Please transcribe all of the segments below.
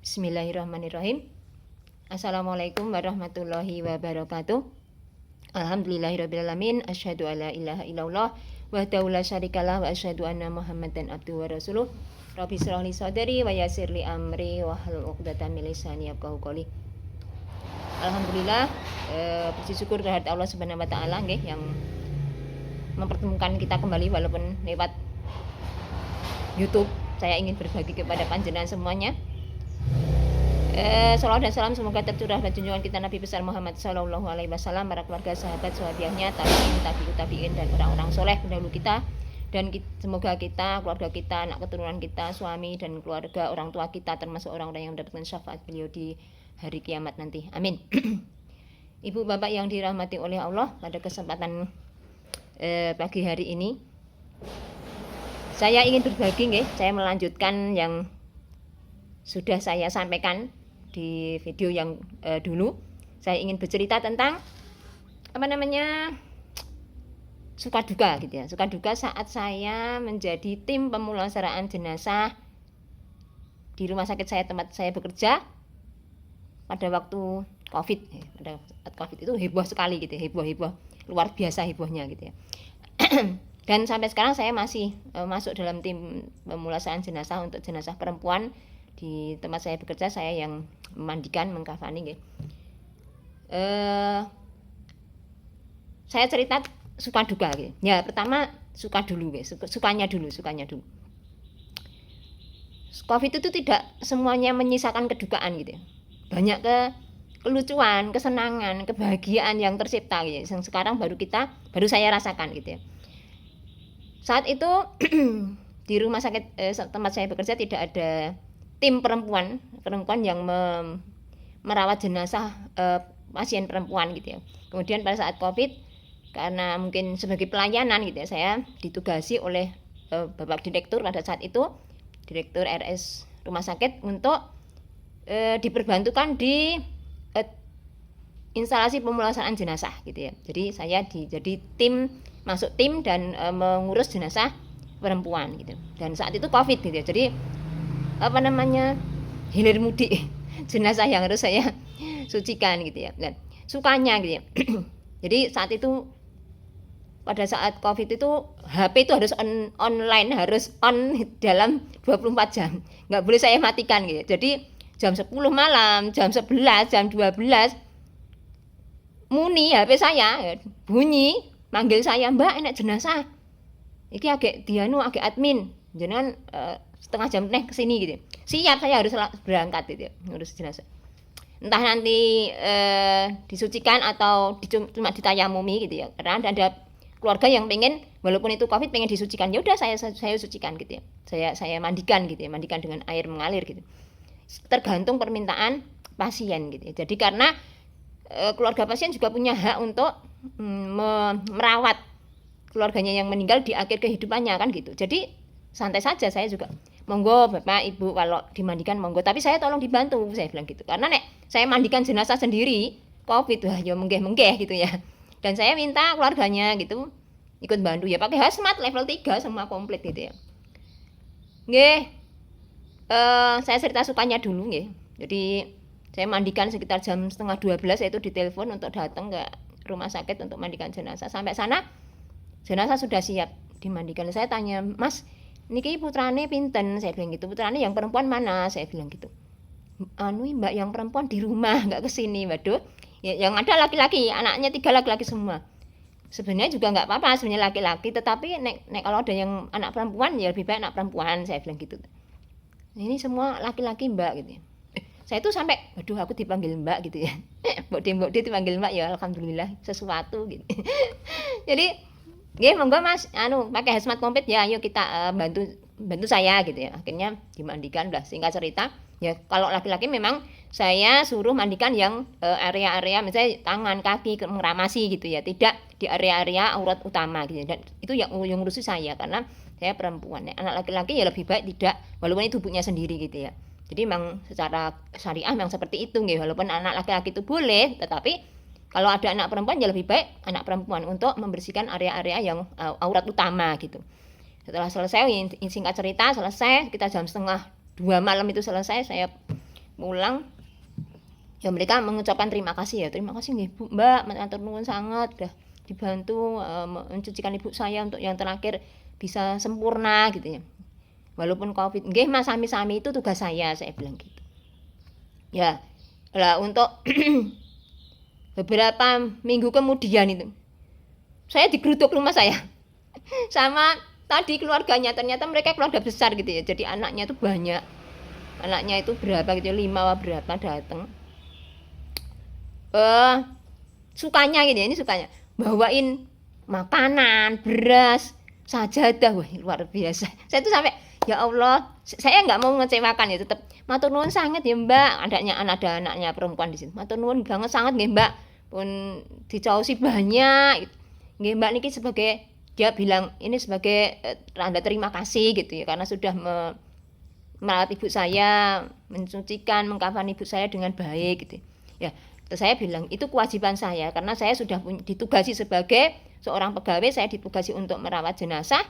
Bismillahirrahmanirrahim. Assalamualaikum warahmatullahi wabarakatuh. Alhamdulillahirrabbilalamin. Asyhadu alla ilaha illallah wahdahu la syarikalah wa asyhadu anna Muhammadan abduhu wa rasuluh. Rabbi shrah li sadri wa yassir li amri wahlul 'uqdatam min lisani yafqahu qawli. Alhamdulillah, puji syukur kehadirat Allah Subhanahu wa taala nggih yang mempertemukan kita kembali walaupun lewat YouTube. Saya ingin berbagi kepada panjenengan semuanya. Salawat dan salam semoga tercurah pada junjungan kita Nabi besar Muhammad Sallallahu Alaihi Wasallam, para keluarga, sahabat, sahabiahnya, tabi'in dan orang-orang soleh pendahulu kita, dan semoga kita, keluarga kita, anak keturunan kita, suami dan keluarga, orang tua kita termasuk orang-orang yang mendapatkan syafaat beliau di hari kiamat nanti. Amin. Ibu bapak yang dirahmati oleh Allah, pada kesempatan pagi hari ini saya ingin berbagi saya melanjutkan yang sudah saya sampaikan di video yang dulu. Saya ingin bercerita tentang suka duka gitu ya. Suka duka saat saya menjadi tim pemulasaraan jenazah di rumah sakit saya, tempat saya bekerja pada waktu Covid. Pada saat Covid itu heboh sekali gitu, heboh luar biasa hebohnya gitu ya. Dan sampai sekarang saya masih masuk dalam tim pemulasaraan jenazah untuk jenazah perempuan di tempat saya bekerja. Saya yang memandikan, mengkafani. Saya cerita suka duka. Ya pertama sukanya dulu. Covid itu tidak semuanya menyisakan kedukaan gitu. Banyak kelucuan, kesenangan, kebahagiaan yang tercipta gitu. Yang sekarang baru saya rasakan gitu ya. Saat itu di rumah sakit tempat saya bekerja tidak ada tim perempuan yang merawat jenazah pasien perempuan gitu ya. Kemudian pada saat Covid, karena mungkin sebagai pelayanan gitu ya, saya ditugasi oleh Bapak Direktur pada saat itu, Direktur RS rumah sakit, untuk diperbantukan di instalasi pemulasaraan jenazah gitu ya. Jadi saya jadi masuk tim dan mengurus jenazah perempuan gitu. Dan saat itu Covid gitu ya. Jadi hilir mudik jenazah yang harus saya sucikan gitu ya. Dan sukanya gitu ya. Jadi saat itu pada saat Covid itu HP itu harus online, harus on dalam 24 jam. Nggak boleh saya matikan gitu. Jadi jam 10 malam, jam 11, jam 12 muni HP saya bunyi manggil saya, "Mbak, enak jenazah iki agak admin jenengan setengah jam kesini gitu." Siap, saya harus berangkat gitu ngurus jenazah. Entah nanti disucikan atau cuma ditayamumi gitu ya, karena ada keluarga yang pengen walaupun itu Covid pengen disucikan, ya udah saya sucikan gitu ya, saya mandikan gitu ya, mandikan dengan air mengalir gitu, tergantung permintaan pasien gitu ya. Jadi karena keluarga pasien juga punya hak untuk merawat keluarganya yang meninggal di akhir kehidupannya kan gitu. Jadi santai saja, saya juga monggo Bapak Ibu kalau dimandikan monggo, tapi saya tolong dibantu, saya bilang gitu. Karena saya mandikan jenazah sendiri Covid, wah ya menggeh gitu ya. Dan saya minta keluarganya gitu ikut bantu ya, pakai hazmat level 3 semua komplit gitu ya. Saya cerita sukanya dulu nggih. Jadi saya mandikan sekitar jam 11:30, saya itu ditelepon untuk datang ke rumah sakit untuk mandikan jenazah. Sampai sana jenazah sudah siap dimandikan. Saya tanya, "Mas, niki putrane pinten?" Saya bilang gitu. "Putrane yang perempuan mana?" Saya bilang gitu. "Mbak, yang perempuan di rumah, nggak kesini." Waduh, ya, yang ada laki-laki, anaknya 3 laki-laki semua. Sebenarnya juga nggak apa-apa sebenarnya laki-laki, tetapi nek kalau ada yang anak perempuan ya lebih baik anak perempuan, saya bilang gitu. Ini semua laki-laki Mbak gitu. Saya tuh sampai, waduh aku dipanggil Mbak gitu ya. Mbok D dipanggil Mbak, ya alhamdulillah sesuatu gitu. Jadi, monggo Mas, pakai hazmat komplit ya, ayo kita bantu saya gitu ya. Akhirnya dimandikan lah, singkat cerita. Ya kalau laki-laki memang saya suruh mandikan yang area-area misalnya tangan, kaki, meramasi gitu ya, tidak di area-area aurat utama gitu. Dan itu yang ngurusi saya karena saya perempuan ya. Anak laki-laki ya lebih baik tidak, walaupun itu ibunya sendiri gitu ya. Jadi memang secara syariah memang seperti itu nggih, walaupun anak laki-laki itu boleh, tetapi kalau ada anak perempuan ya lebih baik anak perempuan untuk membersihkan area-area yang aurat utama gitu. Setelah selesai, singkat cerita selesai, kita jam setengah 2 malam itu selesai, saya pulang. Ya mereka mengucapkan terima kasih ya. Terima kasih nggih Bu, Mbak, matur nuwun sangat udah dibantu mencucikan ibu saya untuk yang terakhir bisa sempurna gitu ya. Walaupun Covid, nggih Mas, sami-sami itu tugas saya bilang gitu. Ya. Lah untuk beberapa minggu kemudian itu saya digeruduk rumah saya sama tadi keluarganya, ternyata mereka keluarga besar gitu ya. Jadi anaknya itu banyak. Anaknya itu berapa gitu, 5 atau berapa datang. Sukanya gitu ya, ini sukanya bawain makanan, beras, sajadah, wah luar biasa. Saya tuh sampai ya Allah, saya nggak mau ngecewakan ya, tetap matur nuwun sangat ya Mbak, ada anaknya perempuan di sini. Matur nuwun banget sangat nggih Mbak, pun dicaosi banyak. Nggih Mbak niki sebagai, dia bilang ini sebagai tanda terima kasih gitu ya, karena sudah merawat ibu saya, mencucikan, mengkafani ibu saya dengan baik gitu. Ya, saya bilang itu kewajiban saya karena saya sudah ditugasi sebagai seorang pegawai, saya ditugasi untuk merawat jenazah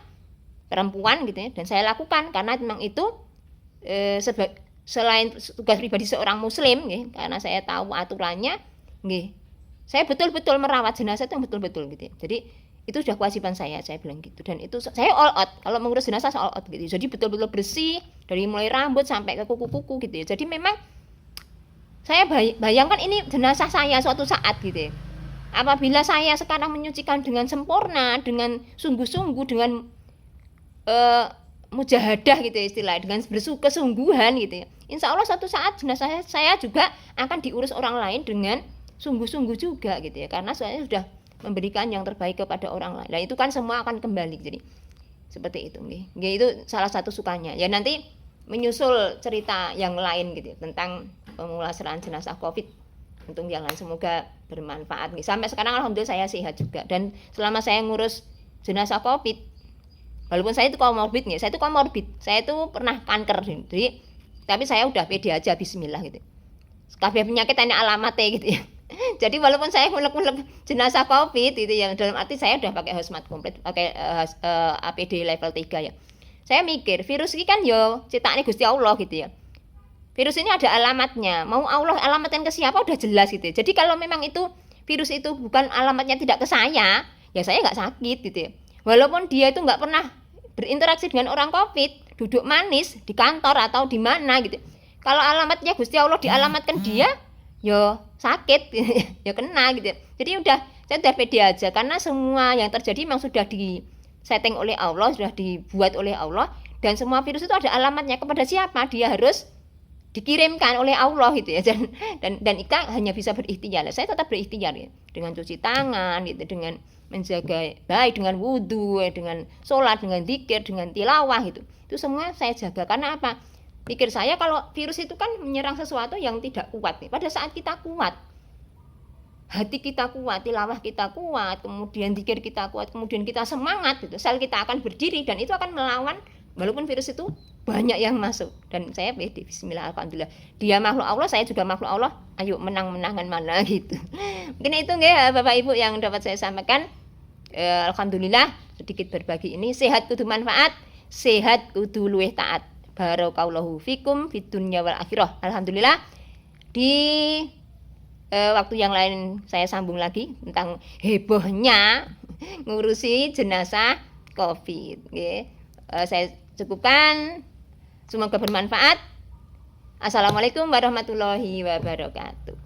perempuan gitu ya, dan saya lakukan karena memang itu selain tugas pribadi seorang muslim ya, karena saya tahu aturannya nggih. Saya betul-betul merawat jenazah itu betul-betul gitu ya. Jadi itu sudah kewajiban saya bilang gitu, dan itu saya all out kalau mengurus jenazah, saya all out gitu. Jadi betul-betul bersih dari mulai rambut sampai ke kuku-kuku gitu ya. Jadi memang saya bayangkan ini jenazah saya suatu saat gitu ya. Apabila saya sekarang menyucikan dengan sempurna, dengan sungguh-sungguh, dengan mujahadah gitu ya istilahnya, dengan kesungguhan gitu ya. Insya Allah suatu saat jenazah saya juga akan diurus orang lain dengan sungguh-sungguh juga gitu ya. Karena saya sudah memberikan yang terbaik kepada orang lain. Nah itu kan semua akan kembali. Jadi seperti itu nih. Itu salah satu sukanya. Ya nanti menyusul cerita yang lain gitu ya, tentang pemulasaraan jenazah Covid untuk yang lain, semoga bermanfaat nih. Sampai sekarang alhamdulillah saya sehat juga, dan selama saya ngurus jenazah Covid, walaupun saya itu komorbid nih, saya itu pernah kanker jadi, tapi saya udah pede aja, bismillah gitu. Kabeh penyakit ini alamatnya gitu ya. Jadi walaupun saya ngulek-ngulek jenazah Covid gitu ya, dalam arti saya udah pakai hazmat komplit, pakai APD level 3 ya. Saya mikir virus ini kan yo ciptaane Gusti Allah gitu ya. Virus ini ada alamatnya, mau Allah alamatkan ke siapa udah jelas gitu ya. Jadi kalau memang itu virus itu bukan alamatnya tidak ke saya, ya saya nggak sakit gitu ya. Walaupun dia itu nggak pernah berinteraksi dengan orang Covid, duduk manis di kantor atau di mana gitu. Kalau alamatnya Gusti Allah dialamatkan dia, ya sakit, ya kena gitu. Jadi saya udah pede aja, karena semua yang terjadi memang sudah disetting oleh Allah, sudah dibuat oleh Allah, dan semua virus itu ada alamatnya kepada siapa dia harus dikirimkan oleh Allah gitu ya. Dan kita hanya bisa berikhtiar. Saya tetap berikhtiar ya, dengan cuci tangan gitu, dengan menjaga baik, dengan wudhu, dengan sholat, dengan zikir, dengan tilawah gitu. Itu semua saya jaga. Karena apa? Pikir saya kalau virus itu kan menyerang sesuatu yang tidak kuat nih. Pada saat kita kuat, hati kita kuat, tilawah kita kuat, kemudian zikir kita kuat, kemudian kita semangat gitu, sel kita akan berdiri dan itu akan melawan. Walaupun virus itu banyak yang masuk, dan saya pede, bismillah, alhamdulillah. Dia makhluk Allah, saya juga makhluk Allah. Ayo menang-menangan mana gitu. Mungkin itu nggih Bapak Ibu yang dapat saya sampaikan. Alhamdulillah sedikit berbagi ini. Sehat kudu manfaat, sehat kudu luweh taat. Barakallahu fikum fid dunya wal akhirah. Alhamdulillah. Di waktu yang lain saya sambung lagi tentang hebohnya ngurusi jenazah Covid. Saya cukupkan. Semoga bermanfaat. Assalamualaikum warahmatullahi wabarakatuh.